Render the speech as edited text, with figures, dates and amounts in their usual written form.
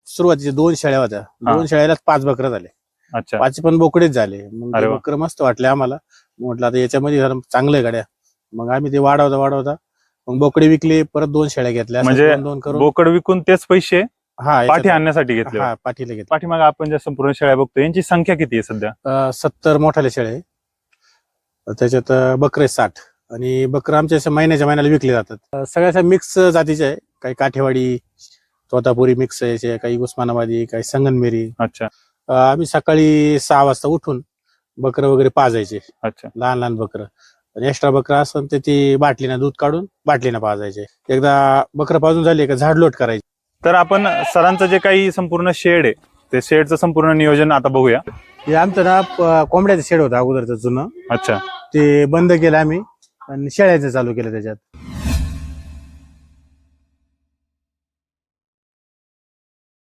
सुरुवातीच्या 2 शेळ्या होत्या. 2 शेळ्याला 5 बकरं झाले. अच्छा. 5 पण बोकडेच झाले. मग ते बकरं मस्त वाटले आम्हाला. म्हटलं आता याच्यामध्ये चांगलं गाड्या. मग आम्ही ते वाढवता मग बोकडे विकले, परत 2 शेळ्या घेतल्या. म्हणजे 2 करून बोकड विकून तेच पैसे हा पाठी आणण्यासाठी घेतले. हा, पाठीला घेतले. पाठीमागे आपण ज्या संपूर्ण शेळ्या बघतो यांची संख्या किती आहे सध्या? 70 मोठाले शेळे, त्याच्यात बकरे 60 आणि बकरं आमच्या महिन्याला विकले जातात. सगळ्या मिक्स जातीचे आहे. काही काठेवाडी, तोतापुरी मिक्स आहे, काही उस्मानाबादी, काही संगनमेरी. अच्छा. आम्ही सकाळी 6 वाजता उठून बकरं वगैरे पाजायचे. अच्छा. लहान बकरं आणि एक्स्ट्रा बकरं असं ते ती बाटलीनं दूध काढून बाटलीनं पाजायचे. एकदा बकरं पाजून झाले का झाडलोट करायची. तर आपण सरांचं जे काही संपूर्ण शेड आहे ते शेडचं संपूर्ण नियोजन आता बघूया. हे आमचं ना कोंबड्याचं शेड होतं अगोदरचं जुनं. अच्छा. ते बंद केलं आम्ही आणि शेळ्याचं चालू केलं त्याच्यात.